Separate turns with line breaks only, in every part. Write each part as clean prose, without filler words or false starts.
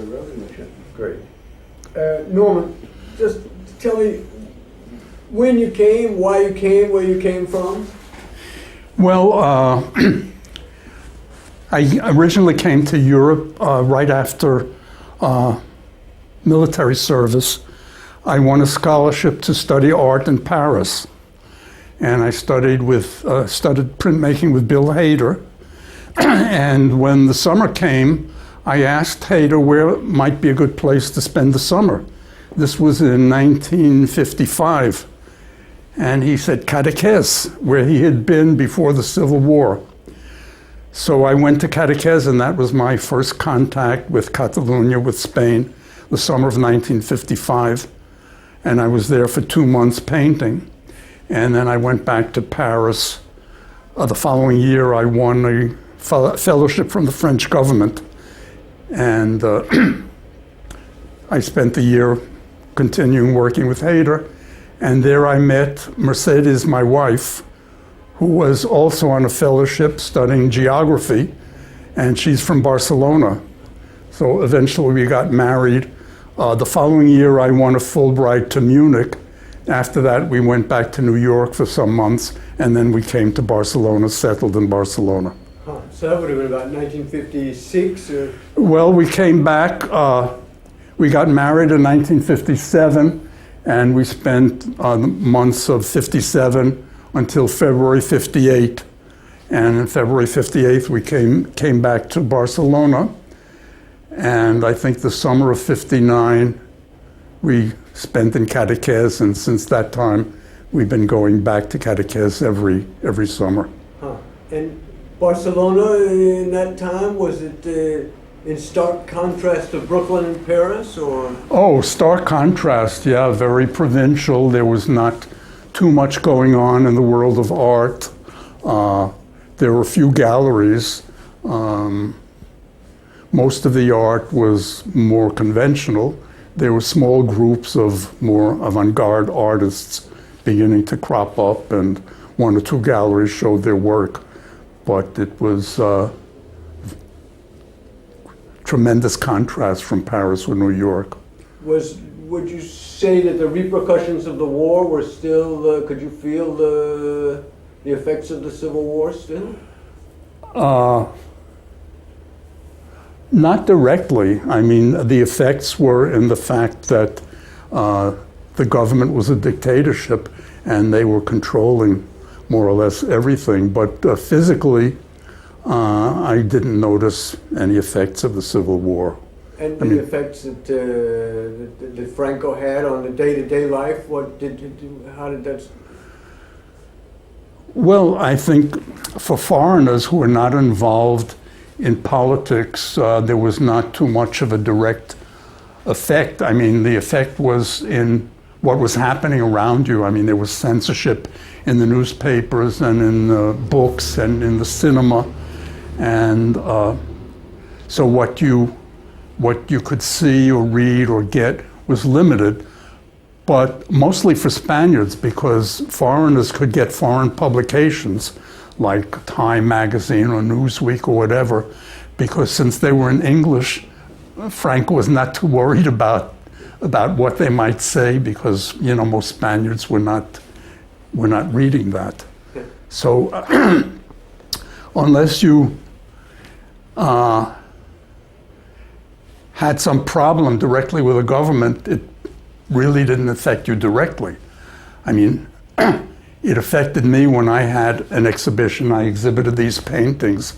really much. Great. Norman, just tell me when you came, why you came, where you came from?
Well, I originally came to Europe right after military service. I won a scholarship to study art in Paris. And I studied printmaking with Bill Hader. And when the summer came, I asked Hader where might be a good place to spend the summer. This was in 1955. And he said Catequez, where he had been before the Civil War. So I went to Catequez, and that was my first contact with Catalonia, with Spain, the summer of 1955. And I was there for 2 months painting. And then I went back to Paris. The following year, I won a fellowship from the French government. And I spent the year continuing working with Hader. And there I met Mercedes, my wife, who was also on a fellowship studying geography, and she's from Barcelona. So eventually we got married. The following year I won a Fulbright to Munich. After that we went back to New York for some months, and then we came to Barcelona, settled in Barcelona.
Huh. So that would have been about 1956? Or?
Well, we came back, we got married in 1957, and we spent the months of 57 until February 58. And in February 58, we came back to Barcelona. And I think the summer of 59, we spent in Catequez. And since that time, we've been going back to Catequez every summer.
Huh. And Barcelona in that time, was it in stark contrast to Brooklyn and Paris, or? Oh,
stark contrast, yeah, very provincial. There was not too much going on in the world of art. There were a few galleries. Most of the art was more conventional. There were small groups of more avant-garde artists beginning to crop up, and 1 or 2 galleries showed their work. But it was tremendous contrast from Paris or New York.
Would you say that the repercussions of the war were still, could you feel the effects of the Civil War still?
Not directly. I mean, the effects were in the fact that the government was a dictatorship and they were controlling more or less everything. But physically, I didn't notice any effects of the Civil War.
And the effects that Franco had on the day-to-day life, how did that?
Well, I think for foreigners who are not involved in politics, there was not too much of a direct effect. I mean, the effect was in what was happening around you. I mean, there was censorship in the newspapers and in the books and in the cinema. And so what you could see or read or get was limited, but mostly for Spaniards, because foreigners could get foreign publications like Time magazine or Newsweek or whatever, because since they were in English, Franco was not too worried about what they might say, because most Spaniards were not reading that. So unless you had some problem directly with the government, it really didn't affect you directly. I mean, it affected me when I had an exhibition. I exhibited these paintings,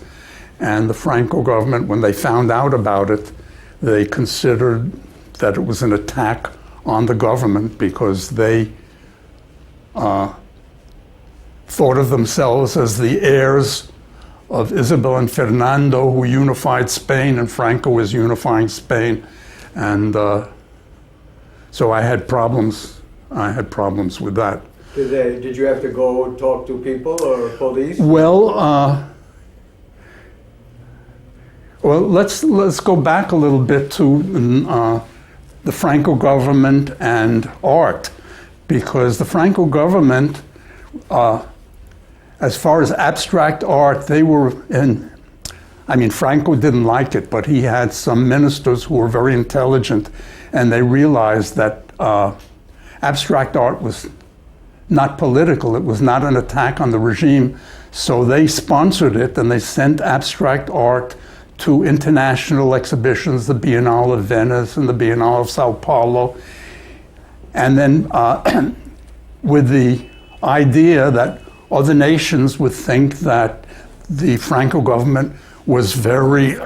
and the Franco government, when they found out about it, they considered that it was an attack on the government, because they thought of themselves as the heirs of Isabel and Fernando, who unified Spain, and Franco was unifying Spain. And so I had problems with that.
Did you have to go talk to people or police?
Well, let's go back a little bit to the Franco government and art, because the Franco government, as far as abstract art, they were I mean, Franco didn't like it, but he had some ministers who were very intelligent, and they realized that abstract art was not political. It was not an attack on the regime. So they sponsored it, and they sent abstract art to international exhibitions, the Biennale of Venice and the Biennale of Sao Paulo. And then with the idea that other nations would think that the Franco government was very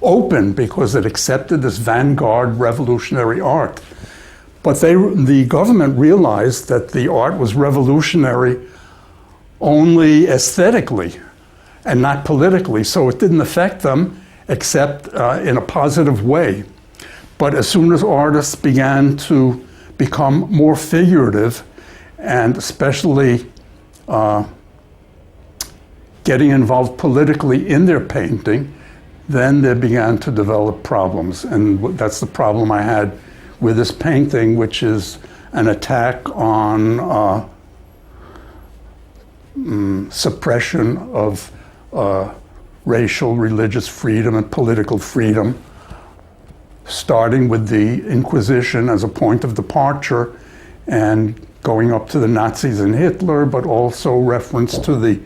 open because it accepted this vanguard revolutionary art. But the government realized that the art was revolutionary only aesthetically and not politically, so it didn't affect them except in a positive way. But as soon as artists began to become more figurative, and especially getting involved politically in their painting, then they began to develop problems. And that's the problem I had with this painting, which is an attack on suppression of racial, religious freedom and political freedom, starting with the Inquisition as a point of departure and going up to the Nazis and Hitler, but also reference to the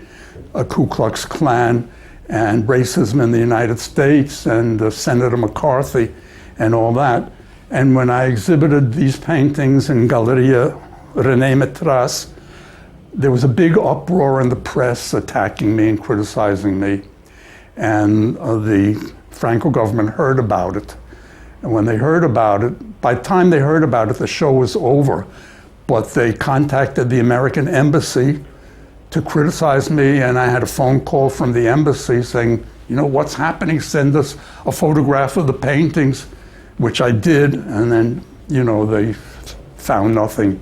Ku Klux Klan and racism in the United States and Senator McCarthy and all that. And when I exhibited these paintings in Galleria René Metras, there was a big uproar in the press attacking me and criticizing me. And the Franco government heard about it. And when they heard about it, by the time they heard about it, the show was over. But they contacted the American embassy to criticize me, and I had a phone call from the embassy saying, you know, what's happening? Send us a photograph of the paintings, which I did, and then, you know, they found nothing,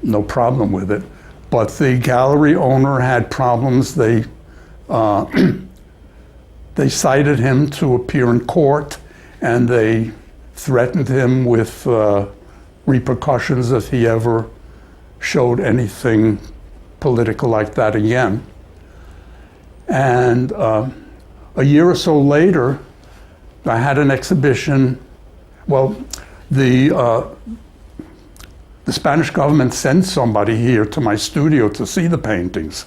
no problem with it. But the gallery owner had problems. They cited him to appear in court, and they threatened him with repercussions if he ever showed anything political like that again. And a year or so later, I had an exhibition. Well, the Spanish government sent somebody here to my studio to see the paintings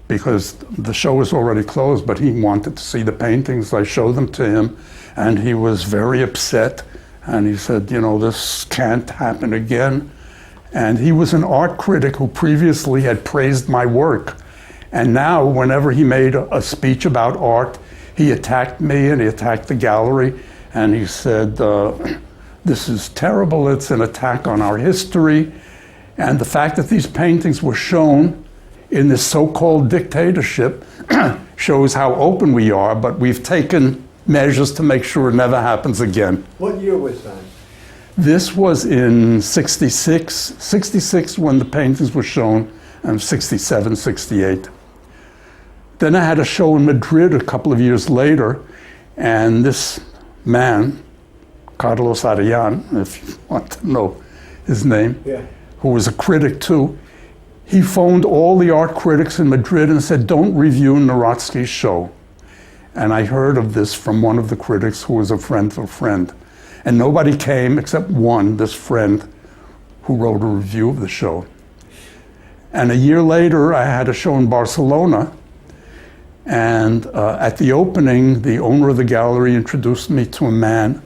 because the show was already closed, but he wanted to see the paintings. I showed them to him, and he was very upset. And he said, you know, this can't happen again. And he was an art critic who previously had praised my work. And now, whenever he made a speech about art, he attacked me and he attacked the gallery. And he said, this is terrible, it's an attack on our history. And the fact that these paintings were shown in this so-called dictatorship shows how open we are, but we've taken measures to make sure it never happens again.
What year was that?
This was in 66 when the paintings were shown, and 67, 68. Then I had a show in Madrid a couple of years later, and this man, Carlos Arellán, if you want to know his name, who was a critic too, he phoned all the art critics in Madrid and said, don't review Narotzky's show. And I heard of this from one of the critics who was a friend of a friend. And nobody came except one, this friend, who wrote a review of the show. And a year later, I had a show in Barcelona. And at the opening, the owner of the gallery introduced me to a man.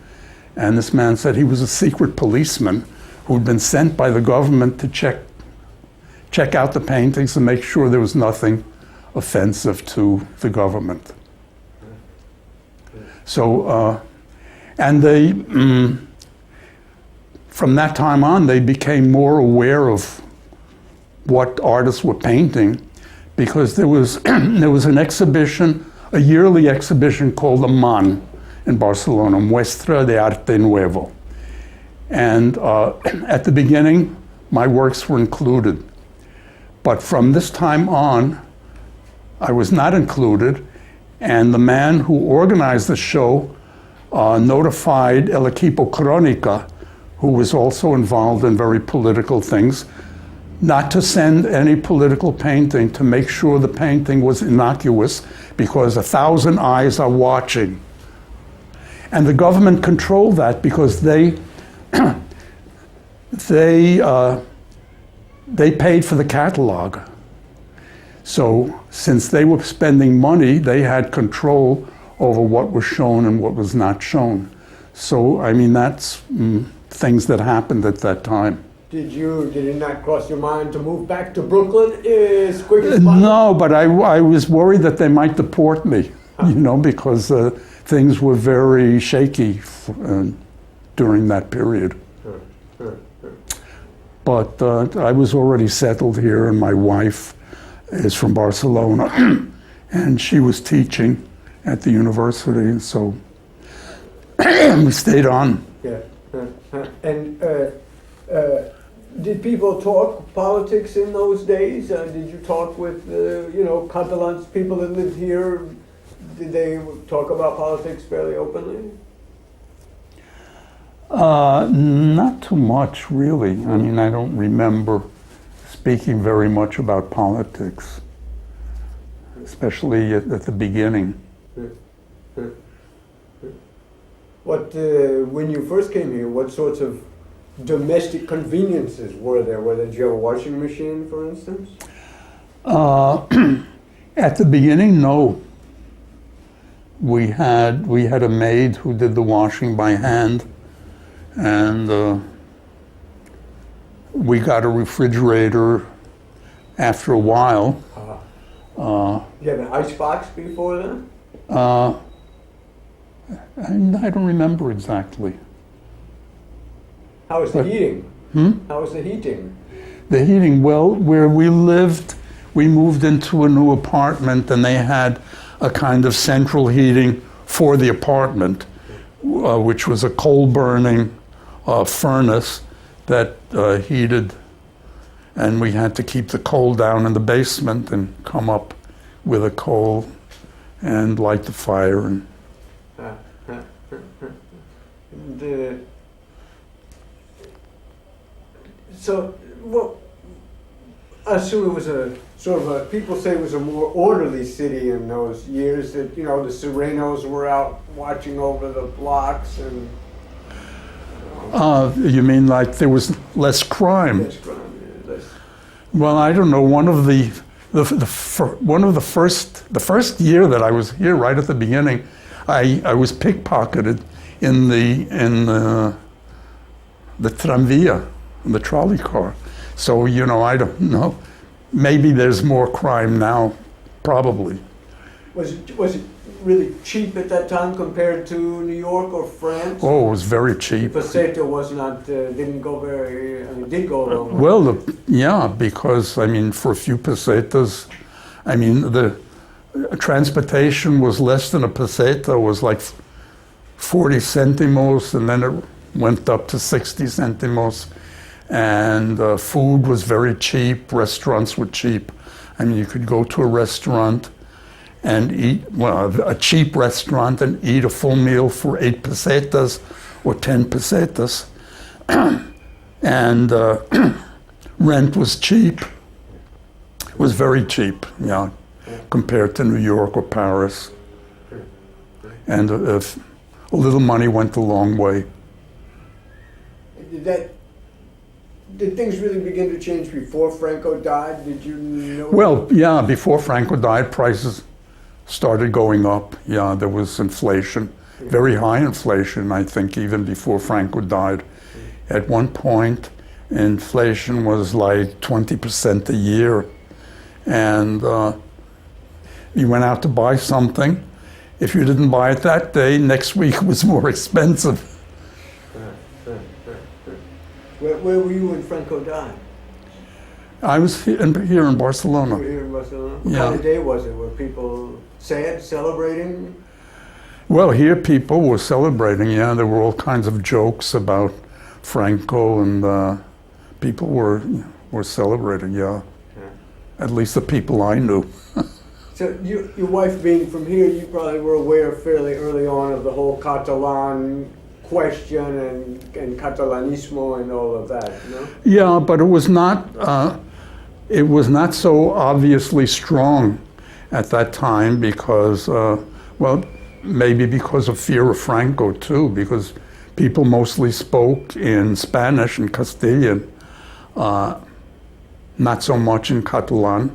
And this man said he was a secret policeman who had been sent by the government to check out the paintings and make sure there was nothing offensive to the government. So, and they, from that time on, they became more aware of what artists were painting, because there was an exhibition, a yearly exhibition called the MAN in Barcelona, Muestra de Arte Nuevo. And at the beginning, my works were included. But from this time on, I was not included, and the man who organized the show notified El Equipo Crónica, who was also involved in very political things, not to send any political painting, to make sure the painting was innocuous, because 1,000 eyes are watching. And the government controlled that because they paid for the catalog. So since they were spending money, they had control over what was shown and what was not shown. So, I mean, that's things that happened at that time.
Did it not cross your mind to move back to Brooklyn as quick as possible?
No, but I was worried that they might deport me, you know, because things were very shaky during that period. But I was already settled here, and my wife is from Barcelona, and she was teaching at the university, and so we stayed on.
Yeah. And did people talk politics in those days? Did you talk with, Catalans, people that lived here? Did they talk about politics fairly openly?
Not too much, really. I mean, I don't remember speaking very much about politics, especially at the beginning.
What, when you first came here, what sorts of domestic conveniences were there? Did you have a washing machine, for instance?
At the beginning, no. We had a maid who did the washing by hand, and we got a refrigerator after a while.
You had an ice box before then?
I don't remember exactly.
How was the heating? How was the heating?
The heating, well, where we lived, we moved into a new apartment, and they had a kind of central heating for the apartment, which was a coal-burning furnace that heated, and we had to keep the coal down in the basement and come up with a coal and light the fire. And
I assume it was a sort of people say it was a more orderly city in those years, that, the Serenos were out watching over the blocks and...
You mean like there was less crime?
Less crime, yeah, less...
Well, I don't know. One of the first year that I was here, right at the beginning, I was pickpocketed in the tramvia, in the trolley car. So, I don't know. Maybe there's more crime now, probably.
Was it really cheap at that time compared to New York or France?
Oh, it was very cheap.
Peseta was not, didn't go very, did go a long way.
Well, yeah, because, for a few pesetas, the transportation was less than a peseta. It was like 40 centimos, and then it went up to 60 centimos. And food was very cheap. Restaurants were cheap. You could go to a restaurant and eat, a cheap restaurant, and eat a full meal for 8 pesetas or 10 pesetas. And rent was cheap. It was very cheap, yeah, compared to New York or Paris. And if a little money went a long way.
Did things really begin to change before Franco died? Did you know?
Well, yeah, before Franco died, prices started going up. Yeah, there was inflation, very high inflation, I think, even before Franco died. At one point, inflation was like 20% a year. And you went out to buy something. If you didn't buy it that day, next week it was more expensive.
Where were you when Franco died?
I was here in Barcelona.
You were here in Barcelona? What
Yeah.
kind of day was it? Were people sad, celebrating?
Well, here people were celebrating, yeah. There were all kinds of jokes about Franco, and people were celebrating, yeah. At least the people I knew.
So your wife being from here, you probably were aware fairly early on of the whole Catalan question and Catalanismo and all of that, no?
Yeah, but it was not it was not so obviously strong at that time because, well, maybe because of fear of Franco too, because people mostly spoke in Spanish and Castilian, not so much in Catalan,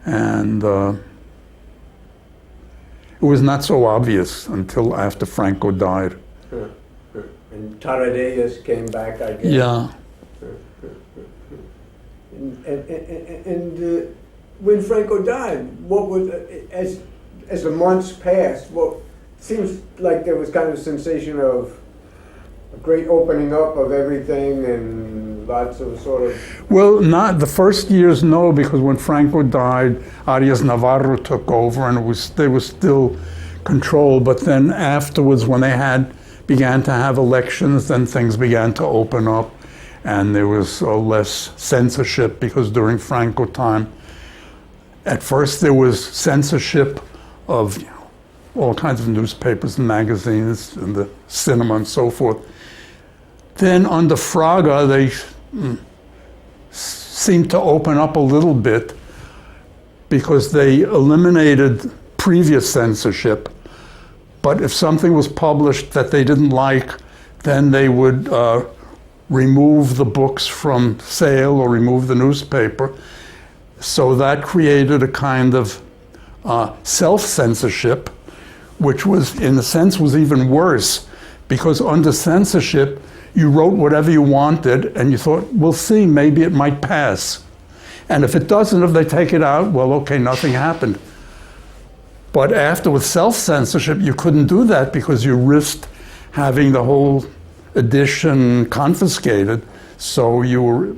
and it was not so obvious until after Franco died.
And Tarradellas came back, I guess.
Yeah.
And when Franco died, what was, as the months passed, what seems like there was kind of a sensation of a great opening up of everything and lots of sort of...
Well, not the first years, no, because when Franco died, Arias Navarro took over and they were still controlled. But then afterwards, when they began to have elections, then things began to open up. And there was less censorship because during Franco time, at first there was censorship of all kinds of newspapers and magazines and the cinema and so forth. Then under Fraga, they seemed to open up a little bit because they eliminated previous censorship. But if something was published that they didn't like, then they would remove the books from sale or remove the newspaper. So that created a kind of self-censorship, which was, in a sense, was even worse, because under censorship, you wrote whatever you wanted, and you thought, we'll see, maybe it might pass. And if it doesn't, if they take it out, well, okay, nothing happened. But after, with self-censorship, you couldn't do that because you risked having the whole edition confiscated, so you were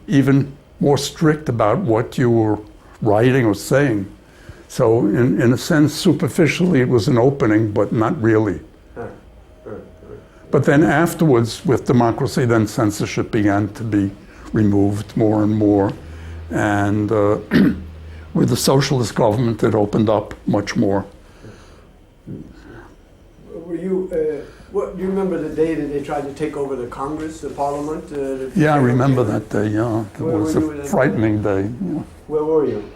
even more strict about what you were writing or saying. So in a sense, superficially, it was an opening, but not really. But then afterwards, with democracy, then censorship began to be removed more and more. And with the socialist government, it opened up much more.
Were you, do you remember the day that they tried to take over the Congress, the Parliament?
Yeah, I remember that day, yeah. It was a frightening day. Yeah.
Where were you?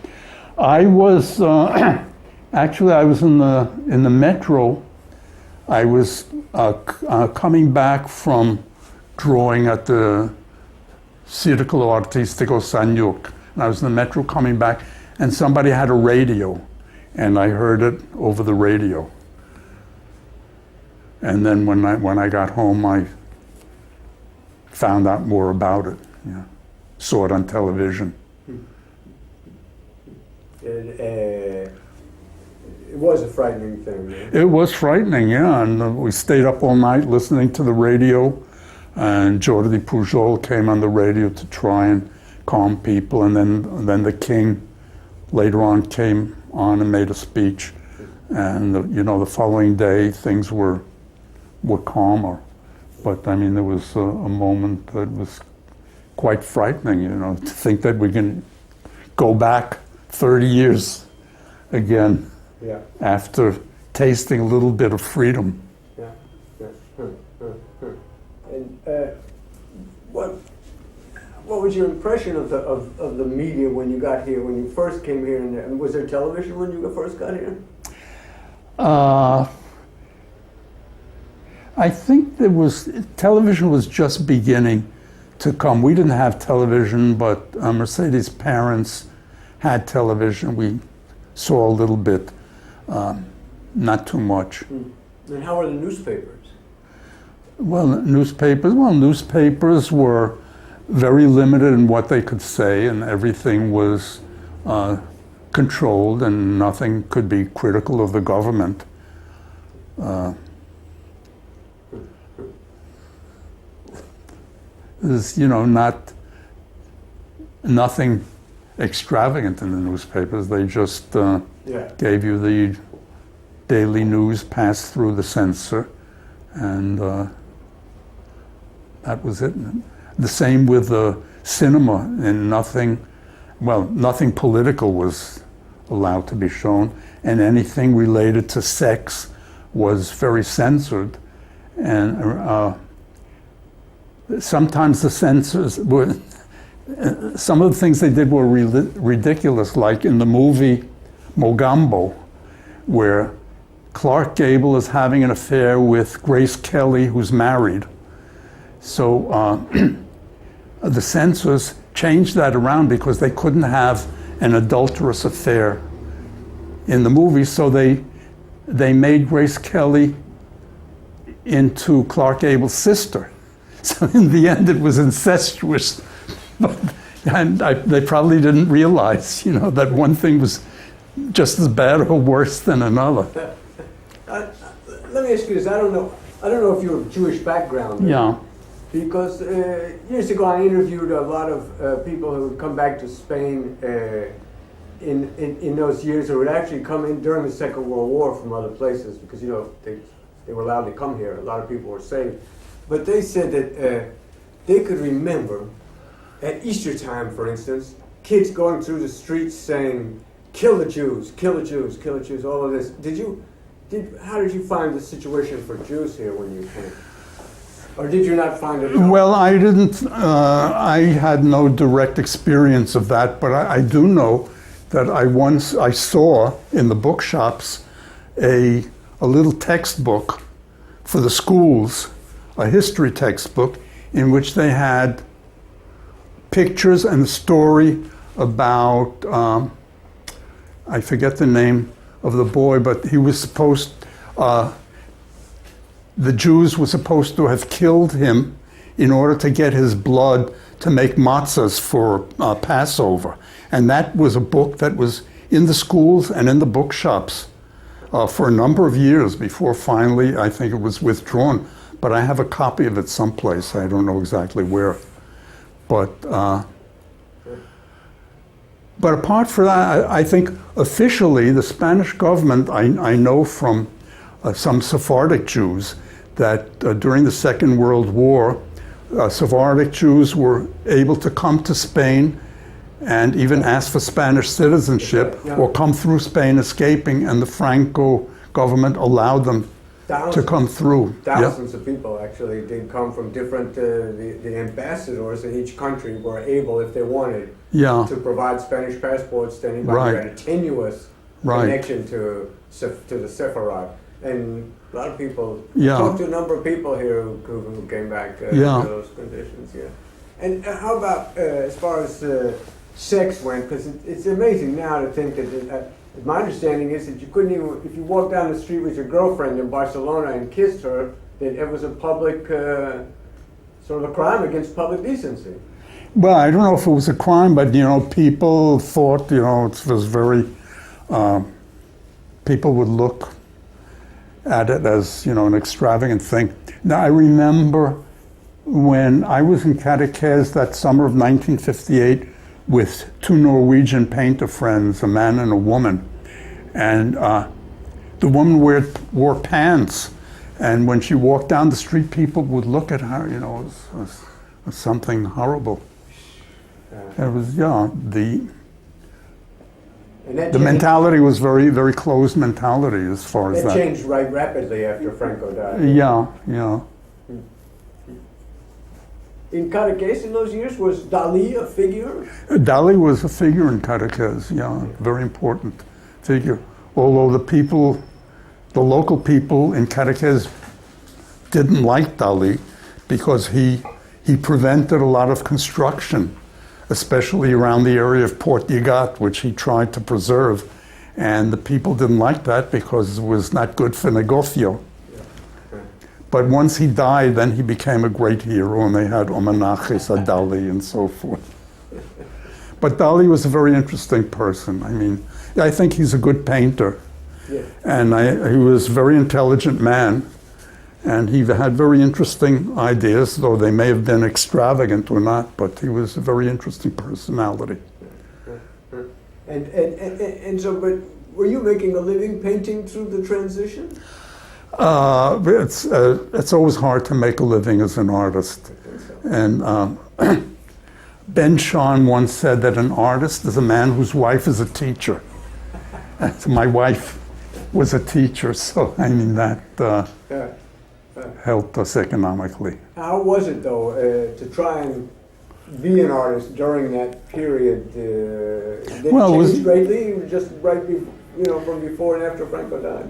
I was, actually I was in the metro. I was coming back from drawing at the Círculo Artístico San Lluc. And I was in the metro coming back, and somebody had a radio, and I heard it over the radio. And then when I got home, I found out more about it. Yeah. Saw it on television.
It was a frightening thing. Yeah?
It was frightening, yeah. And we stayed up all night listening to the radio. And Jordi Pujol came on the radio to try and calm people. And then the king later on came on and made a speech. And the following day things were calmer. But I mean, there was a moment that was quite frightening, to think that we can go back 30 years again.
Yeah.
After tasting a little bit of freedom.
Yeah. And what was your impression of the media when you got here, when you first came here? And was there television when you first got here?
I think television was just beginning to come. We didn't have television, but Mercedes' parents had television. We saw a little bit. Not too much.
And how are the newspapers?
Well, newspapers were very limited in what they could say, and everything was controlled, and nothing could be critical of the government. There's, nothing extravagant in the newspapers. They just gave you the daily news passed through the censor, and that was it. The same with the cinema, and nothing political was allowed to be shown, and anything related to sex was very censored. And sometimes the censors some of the things they did were ridiculous, like in the movie Mogambo, where Clark Gable is having an affair with Grace Kelly, who's married. So the censors changed that around because they couldn't have an adulterous affair in the movie, so they made Grace Kelly into Clark Gable's sister. So in the end, it was incestuous. And they probably didn't realize, that one thing was just as bad or worse than another.
Let me ask you this. I don't know if you're of Jewish background.
Yeah.
Because years ago I interviewed a lot of people who would come back to Spain in those years, or would actually come in during the Second World War from other places, because they were allowed to come here. A lot of people were saved. But they said that they could remember at Easter time, for instance, kids going through the streets saying, "Kill the Jews, kill the Jews, kill the Jews," all of this. How did you find the situation for Jews here when you came? Or did you not find it?
Well, I didn't, I had no direct experience of that, but I do know that I saw in the bookshops a little textbook for the schools, a history textbook, in which they had pictures and a story about, I forget the name of the boy, but he was supposed, the Jews were supposed to have killed him in order to get his blood to make matzahs for Passover. And that was a book that was in the schools and in the bookshops for a number of years before finally I think it was withdrawn. But I have a copy of it someplace. I don't know exactly where. But apart from that, I think officially the Spanish government, I know from some Sephardic Jews that during the Second World War, Sephardic Jews were able to come to Spain and even ask for Spanish citizenship, or come through Spain escaping, and the Franco government allowed them to come through.
Thousands of people actually did come from different, the ambassadors in each country were able, if they wanted, to provide Spanish passports to anybody who had a tenuous connection to the Sepharad. And a lot of people, talked to a number of people here who came back to those conditions. And how about as far as sex went? Because it's amazing now to think that my understanding is that you couldn't even, if you walked down the street with your girlfriend in Barcelona and kissed her, that it was a public, sort of a crime against public decency.
Well, I don't know if it was a crime, but people thought, it was very, people would look at it as, an extravagant thing. Now, I remember when I was in catechese that summer of 1958 with two Norwegian painter friends, a man and a woman. And the woman wore pants. And when she walked down the street, people would look at her, it was something horrible. It was, the mentality was very, very closed mentality as far as that.
It changed right rapidly after Franco died.
Yeah.
In catechese in those years, was Dali a figure?
Dali was a figure in catechese, very important figure. Although the local people in catechese didn't like Dali because he prevented a lot of construction, especially around the area of Port Lligat, which he tried to preserve. And the people didn't like that because it was not good for negocio. But once he died, then he became a great hero, and they had homenajes a Dali and so forth. But Dali was a very interesting person. I mean, I think he's a good painter. And he was a very intelligent man. And he had very interesting ideas, though they may have been extravagant or not, but he was a very interesting personality.
And so, but were you making a living painting through the transition?
It's always hard to make a living as an artist. And Ben Shahn once said that an artist is a man whose wife is a teacher. So my wife was a teacher, so I mean that helped us economically.
How was it though to try and be an artist during that period? Did it
Well, it was-
change greatly? Just right, from before and after Franco died.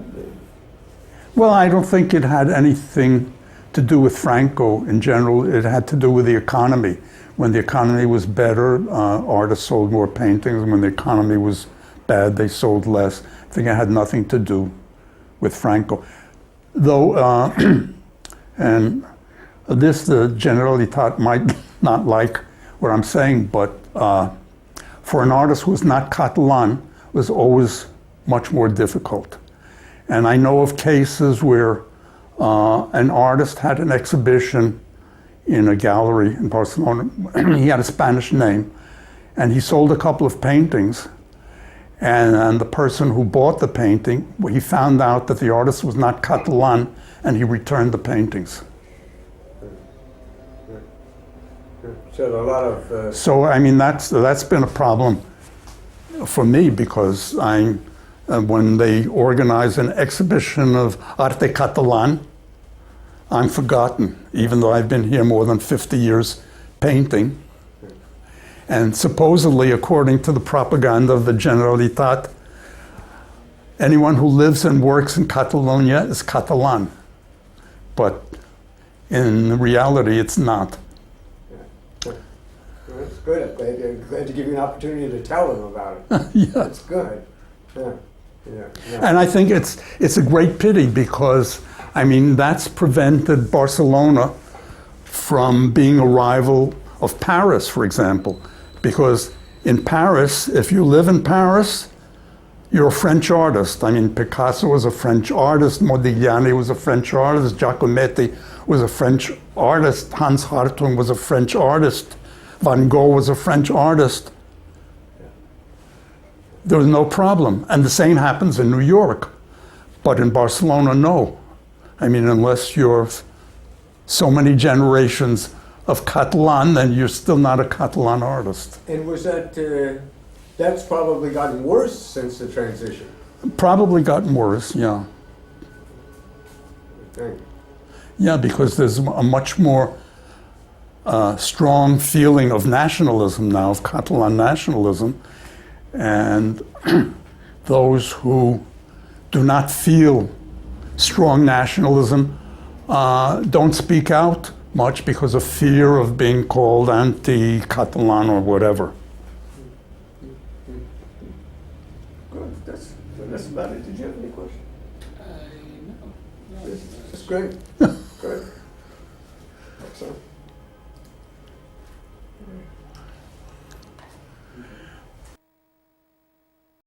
Well, I don't think it had anything to do with Franco in general. It had to do with the economy. When the economy was better, artists sold more paintings. And when the economy was bad, they sold less. I think it had nothing to do with Franco. Though, and this the Generalitat might not like what I'm saying, but for an artist who was not Catalan, it was always much more difficult. And I know of cases where an artist had an exhibition in a gallery in Barcelona. He had a Spanish name, and he sold a couple of paintings. And the person who bought the painting, he found out that the artist was not Catalan, and he returned the paintings.
So a lot of...
So, I mean, that's been a problem for me, because when they organize an exhibition of Arte Catalan, I'm forgotten, even though I've been here more than 50 years painting. And supposedly, according to the propaganda of the Generalitat, anyone who lives and works in Catalonia is Catalan. But in reality, it's not.
That's good. I'm glad to give you an opportunity to tell them about it.
Yeah.
That's good. Yeah.
And I think it's a great pity, because, I mean, that's prevented Barcelona from being a rival of Paris, for example. Because in Paris, if you live in Paris, you're a French artist. I mean, Picasso was a French artist, Modigliani was a French artist, Giacometti was a French artist, Hans Hartung was a French artist, Van Gogh was a French artist. There was no problem. And the same happens in New York. But in Barcelona, no. I mean, unless you're so many generations of Catalan, then you're still not a Catalan artist.
And was that's probably gotten worse since the transition?
Probably gotten worse, yeah.
Okay.
Yeah, because there's a much more strong feeling of nationalism now, of Catalan nationalism. And those who do not feel strong nationalism don't speak out much because of fear of being called anti-Catalan or whatever.
Good. That's about it. Did you have any questions?
No.
That's great. Great.